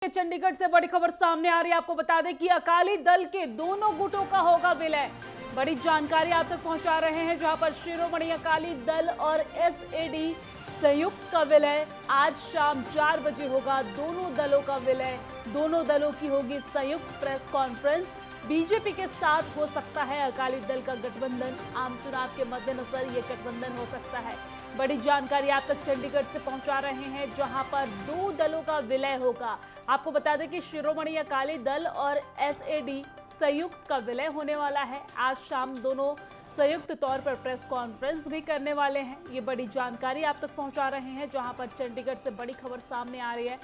चंडीगढ़ से बड़ी खबर सामने आ रही है। आपको बता दें कि अकाली दल के दोनों गुटों का होगा विलय। बड़ी जानकारी आप तक पहुंचा रहे हैं, जहां पर शिरोमणि अकाली दल और एसएडी संयुक्त का विलय आज शाम 4 बजे होगा। दोनों दलों का विलय, दोनों दलों की होगी संयुक्त प्रेस कॉन्फ्रेंस। बीजेपी के साथ हो सकता है अकाली दल का गठबंधन। आम चुनाव के मद्देनजर ये गठबंधन हो सकता है। बड़ी जानकारी आप तक चंडीगढ़ से पहुंचा रहे हैं, जहां पर दो दलों का विलय होगा। आपको बता दें कि शिरोमणि अकाली दल और एसएडी संयुक्त का विलय होने वाला है। आज शाम दोनों संयुक्त तौर पर प्रेस कॉन्फ्रेंस भी करने वाले हैं। ये बड़ी जानकारी आप तक पहुंचा रहे हैं, जहां पर चंडीगढ़ से बड़ी खबर सामने आ रही है।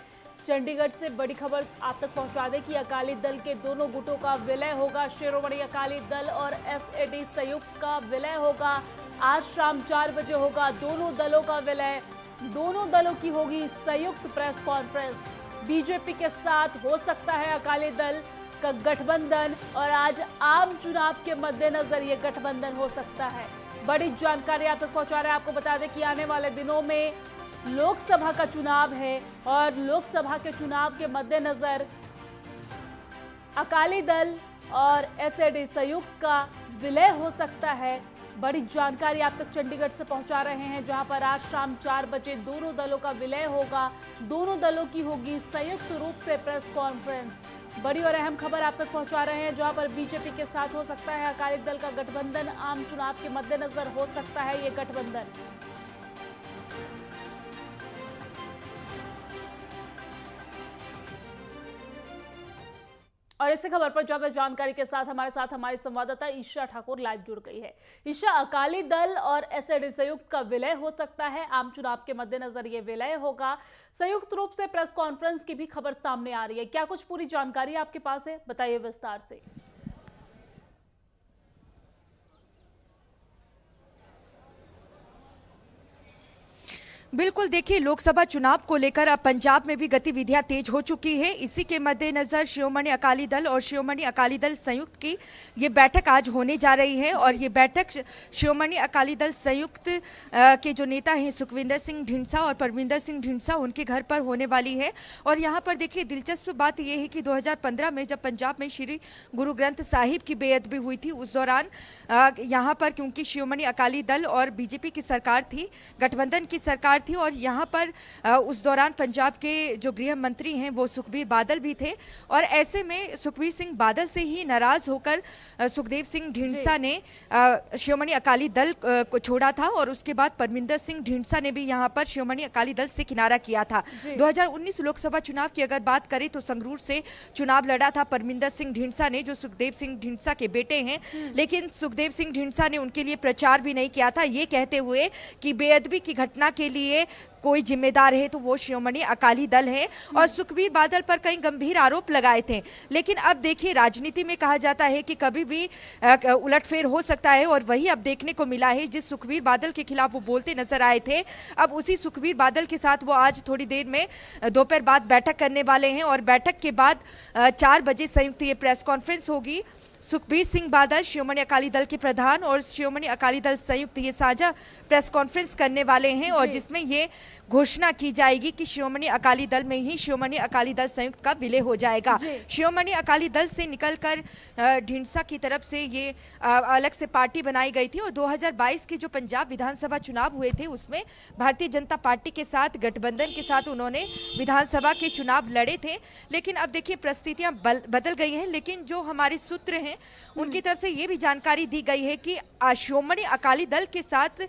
चंडीगढ़ से बड़ी खबर आप तक पहुंचा दें कि अकाली दल के दोनों गुटों का विलय होगा। शिरोमणि अकाली दल और एसएडी संयुक्त का विलय होगा। आज शाम 4 बजे होगा दोनों दलों का विलय। दोनों दलों की होगी संयुक्त प्रेस कॉन्फ्रेंस। बीजेपी के साथ हो सकता है अकाली दल का गठबंधन, और आज आम चुनाव के मद्देनजर ये गठबंधन हो सकता है। बड़ी जानकारी आप तक पहुंचा रहे हैं। आपको बता दें कि आने वाले दिनों में लोकसभा का चुनाव है, और लोकसभा के चुनाव के मद्देनजर अकाली दल और एसएडी संयुक्त का विलय हो सकता है। बड़ी जानकारी आप तक चंडीगढ़ से पहुंचा रहे हैं, जहां पर आज शाम 4 बजे दोनों दलों का विलय होगा। दोनों दलों की होगी संयुक्त रूप से प्रेस कॉन्फ्रेंस। बड़ी और अहम खबर आप तक पहुंचा रहे हैं, जहां पर बीजेपी के साथ हो सकता है अकाली दल का गठबंधन। आम चुनाव के मद्देनजर हो सकता है ये गठबंधन। और इसी खबर पर ज्यादा जानकारी के साथ हमारी संवाददाता ईशा ठाकुर लाइव जुड़ गई है। ईशा, अकाली दल और एसएडी संयुक्त का विलय हो सकता है। आम चुनाव के मद्देनजर ये विलय होगा। संयुक्त रूप से प्रेस कॉन्फ्रेंस की भी खबर सामने आ रही है। क्या कुछ पूरी जानकारी आपके पास है, बताइए विस्तार से। बिल्कुल, देखिए, लोकसभा चुनाव को लेकर अब पंजाब में भी गतिविधियां तेज हो चुकी है। इसी के मद्देनजर शिरोमणि अकाली दल और शिरोमणि अकाली दल संयुक्त की ये बैठक आज होने जा रही है। और ये बैठक शिरोमणि अकाली दल संयुक्त के जो नेता हैं सुखविंदर सिंह ढींडसा और परविंदर सिंह ढींडसा, उनके घर पर होने वाली है। और यहाँ पर देखिए, दिलचस्प बात यह है कि 2015 में जब पंजाब में श्री गुरु ग्रंथ साहिब की बेअदबी हुई थी, उस दौरान यहाँ पर क्योंकि शिरोमणि अकाली दल और बीजेपी की सरकार थी, गठबंधन की सरकार थी, और यहाँ पर उस दौरान पंजाब के जो गृह मंत्री हैं वो सुखबीर बादल भी थे। और ऐसे में सुखबीर सिंह बादल से ही नाराज होकर सुखदेव सिंह ढींडसा ने शिरोमणि अकाली दल को छोड़ा था, और उसके बाद परमिंदर सिंह ढींडसा ने भी यहाँ पर शिरोमणि अकाली दल से किनारा किया था। 2019 लोकसभा चुनाव की अगर बात करें तो संगरूर से चुनाव लड़ा था परमिंदर सिंह ढींडसा ने, जो सुखदेव सिंह ढींडसा के बेटे हैं। लेकिन सुखदेव सिंह ढींडसा ने उनके लिए प्रचार भी नहीं किया था, ये कहते हुए कि बेअदबी की घटना के लिए कोई जिम्मेदार है तो वो शिरोमणि अकाली दल है। और सुखबीर बादल पर कई गंभीर आरोप लगाए थे। लेकिन अब देखिए, राजनीति में कहा जाता है कि कभी भी उलटफेर हो सकता है, और वही अब देखने को मिला है। जिस सुखबीर बादल के खिलाफ वो बोलते नजर आए थे, अब उसी सुखबीर बादल के साथ वो आज थोड़ी देर में दोपहर बाद बैठक करने वाले हैं। और बैठक के बाद 4 बजे संयुक्त ये प्रेस कॉन्फ्रेंस होगी। सुखबीर सिंह बादल, शिरोमणि अकाली दल के प्रधान, और शिरोमणि अकाली दल संयुक्त ये साझा प्रेस कॉन्फ्रेंस करने वाले हैं, और जिसमें ये घोषणा की जाएगी कि शिरोमणि अकाली दल में ही शिरोमणि अकाली दल संयुक्त का विलय हो जाएगा। शिरोमणि अकाली दल से निकलकर ढींडसा की तरफ से ये अलग से पार्टी बनाई गई थी। और 2022 के जो पंजाब विधानसभा चुनाव हुए थे, उसमें भारतीय जनता पार्टी के साथ गठबंधन के साथ उन्होंने विधानसभा के चुनाव लड़े थे। लेकिन अब देखिए, परिस्थितियां बदल गई हैं। लेकिन जो हमारे सूत्र हैं उनकी तरफ से ये भी जानकारी दी गई है कि शिरोमणि अकाली दल के साथ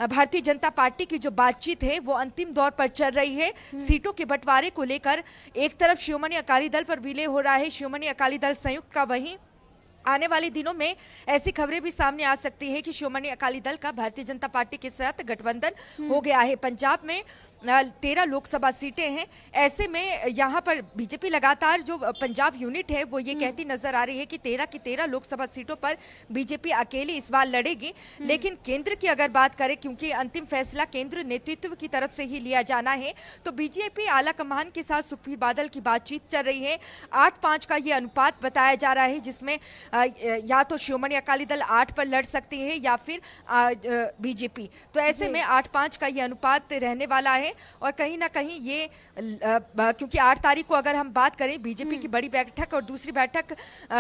भारतीय जनता पार्टी की जो बातचीत है वो अंतिम दौर पर चल रही है। सीटों के बंटवारे को लेकर एक तरफ शिरोमणि अकाली दल पर विलय हो रहा है शिरोमणि अकाली दल संयुक्त का, वहीं आने वाले दिनों में ऐसी खबरें भी सामने आ सकती है कि शिरोमणि अकाली दल का भारतीय जनता पार्टी के साथ गठबंधन हो गया है। पंजाब में 13 लोकसभा सीटें हैं। ऐसे में यहाँ पर बीजेपी लगातार जो पंजाब यूनिट है वो ये कहती नजर आ रही है कि 13 की 13 लोकसभा सीटों पर बीजेपी अकेली इस बार लड़ेगी। लेकिन केंद्र की अगर बात करें, क्योंकि अंतिम फैसला केंद्र नेतृत्व की तरफ से ही लिया जाना है, तो बीजेपी आला कमान के साथ सुखबीर बादल की बातचीत चल रही है। 8-5 का ये अनुपात बताया जा रहा है, जिसमें या तो शिरोमणि अकाली दल 8 पर लड़ सकती है या फिर बीजेपी। तो ऐसे में 8-5 का ये अनुपात रहने वाला है। है। और कहीं ना कहीं ये क्योंकि 8 तारीख को अगर हम बात करें बीजेपी की बड़ी बैठक और दूसरी बैठक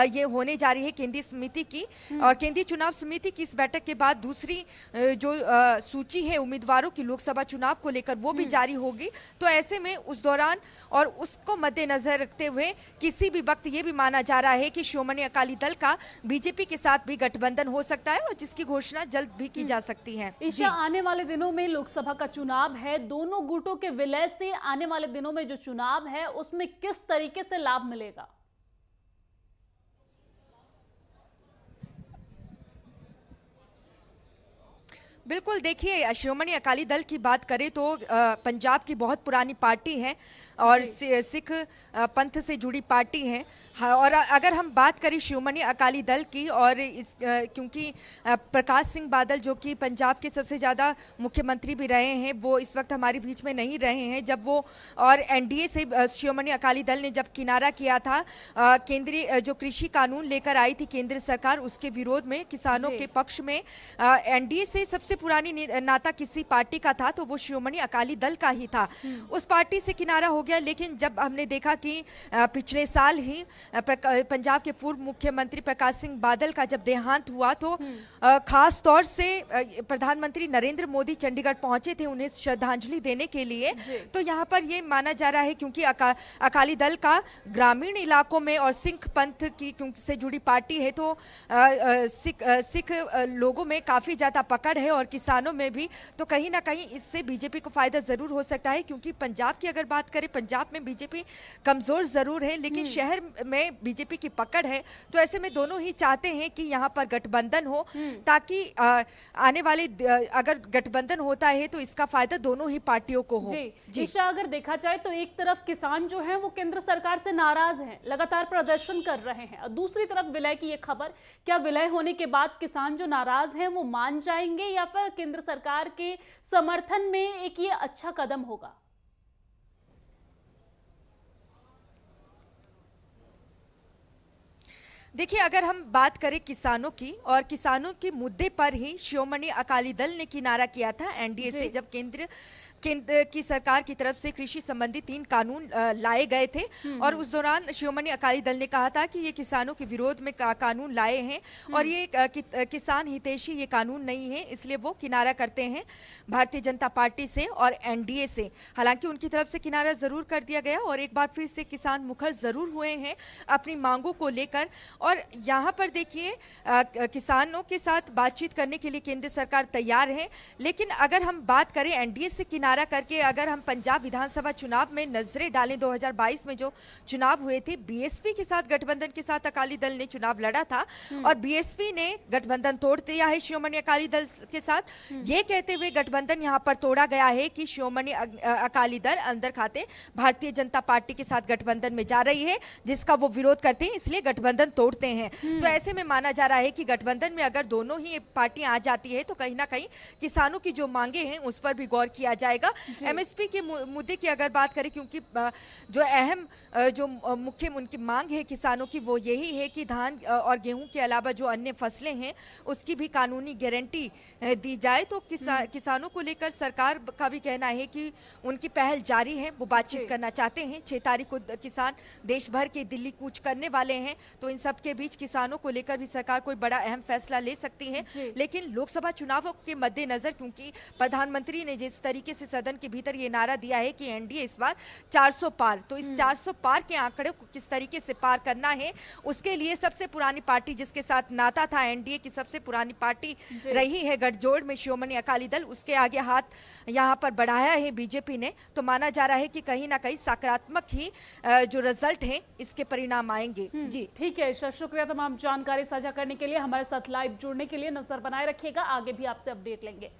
ये होने जा रही है केंद्रीय समिति की, और केंद्रीय चुनाव समिति की इस बैठक के बाद दूसरी जो सूची है उम्मीदवारों की लोकसभा चुनाव को लेकर वो भी जारी होगी। तो ऐसे में उस दौरान और उसको मद्देनजर रखते हुए किसी भी वक्त ये भी माना जा रहा है कि शिरोमणि अकाली दल का बीजेपी के साथ भी गठबंधन हो सकता है और जिसकी घोषणा जल्द भी की जा सकती है। ईशा, आने वाले दिनों में लोकसभा का चुनाव है, दोनों गुटों के विलय से आने वाले दिनों में जो चुनाव है उसमें किस तरीके से लाभ मिलेगा? बिल्कुल, देखिए शिरोमणि अकाली दल की बात करें तो पंजाब की बहुत पुरानी पार्टी है और सिख पंथ से जुड़ी पार्टी है। हाँ, और अगर हम बात करें शिरोमणि अकाली दल की और क्योंकि प्रकाश सिंह बादल जो कि पंजाब के सबसे ज़्यादा मुख्यमंत्री भी रहे हैं वो इस वक्त हमारे बीच में नहीं रहे हैं, जब वो और एनडीए से शिरोमणि अकाली दल ने जब किनारा किया था केंद्रीय जो कृषि कानून लेकर आई थी केंद्र सरकार उसके विरोध में किसानों के पक्ष में एनडीए से सबसे पुरानी नाता किसी पार्टी का था तो वो शिरोमणि अकाली दल का ही था। उस पार्टी से किनारा हो गया, लेकिन जब हमने देखा कि पिछले साल ही पंजाब के पूर्व मुख्यमंत्री प्रकाश सिंह बादल का जब देहांत हुआ तो खास तौर से प्रधानमंत्री नरेंद्र मोदी चंडीगढ़ पहुंचे थे उन्हें श्रद्धांजलि देने के लिए। तो यहाँ पर ये माना जा रहा है क्योंकि अकाली दल का ग्रामीण इलाकों में और सिख पंथ की से जुड़ी पार्टी है तो सिख लोगों में काफी ज्यादा पकड़ है और किसानों में भी, तो कहीं ना कहीं इससे बीजेपी को फायदा जरूर हो सकता है क्योंकि पंजाब की अगर बात करें पंजाब में बीजेपी कमजोर जरूर है लेकिन शहर में बीजेपी की पकड़ है। तो ऐसे में दोनों ही चाहते हैं कि यहाँ पर गठबंधन हो ताकि आने वाले अगर गठबंधन होता है तो इसका फायदा दोनों ही पार्टियों को हो। जी ईशा, अगर देखा जाए तो एक तरफ किसान जो है वो केंद्र सरकार से नाराज हैं, लगातार प्रदर्शन कर रहे हैं और दूसरी तरफ विलय की ये खबर, क्या विलय होने के बाद किसान जो नाराज हैं वो मान जाएंगे या फिर केंद्र सरकार के समर्थन में एक ये अच्छा कदम होगा? देखिए अगर हम बात करें किसानों की और किसानों के मुद्दे पर ही शिरोमणि अकाली दल ने किनारा किया था एनडीए से जब केंद्र की सरकार की तरफ से कृषि संबंधी 3 कानून लाए गए थे और उस दौरान शिरोमणि अकाली दल ने कहा था कि ये किसानों के विरोध में कानून लाए हैं और ये किसान हितैषी ये कानून नहीं है, इसलिए वो किनारा करते हैं भारतीय जनता पार्टी से और एनडीए से। हालांकि उनकी तरफ से किनारा जरूर कर दिया गया और एक बार फिर से किसान मुखर जरूर हुए हैं अपनी मांगों को लेकर। और यहाँ पर देखिए किसानों के साथ बातचीत करने के लिए केंद्र सरकार तैयार है, लेकिन अगर हम बात करें एनडीए से किनारा करके अगर हम पंजाब विधानसभा चुनाव में नजरें डालें 2022 में जो चुनाव हुए थे बीएसपी के साथ गठबंधन के साथ अकाली दल ने चुनाव लड़ा था और बीएसपी ने गठबंधन तोड़ दिया है शिरोमणि अकाली दल के साथ, ये कहते हुए गठबंधन यहां पर तोड़ा गया है कि शिरोमणि अकाली दल अंदर खाते भारतीय जनता पार्टी के साथ गठबंधन में जा रही है जिसका वो विरोध करते हैं, इसलिए गठबंधन तोड़ते हैं। तो ऐसे में माना जा रहा है कि गठबंधन में अगर दोनों ही पार्टियां आ जाती है तो कहीं ना कहीं किसानों की जो मांगे हैं उस पर भी गौर किया जाएगा। एमएसपी के मुद्दे की अगर बात करें क्योंकि जो अहम जो मुख्य उनकी मांग है किसानों की वो यही है कि धान और गेहूं के अलावा जो अन्य फसलें हैं उसकी भी कानूनी गारंटी दी जाए। तो किसानों को लेकर सरकार का भी कहना है कि उनकी पहल जारी है, वो बातचीत करना चाहते हैं। 6 तारीख को किसान देश भर के दिल्ली कूच करने वाले हैं तो इन सब के बीच किसानों को लेकर भी सरकार कोई बड़ा अहम फैसला ले सकती है। लेकिन लोकसभा चुनावों के मद्देनजर क्योंकि प्रधानमंत्री ने जिस तरीके से सदन के भीतर ये नारा दिया है कि एनडीए इस बार 400 पार, तो इस 400 पार के आंकड़े को किस तरीके से पार करना है उसके लिए सबसे पुरानी पार्टी जिसके साथ नाता था एनडीए की सबसे पुरानी पार्टी रही है गठजोड़ में शिरोमणि अकाली दल, उसके आगे हाथ यहां पर बढ़ाया है बीजेपी ने। तो माना जा रहा है कि कहीं ना कहीं सकारात्मक ही जो रिजल्ट है इसके परिणाम आएंगे। जी ठीक है ईशा, शुक्रिया तमाम जानकारी साझा करने के लिए, हमारे साथ लाइव जुड़ने के लिए। नजर बनाए रखिएगा, आगे भी आपसे अपडेट लेंगे।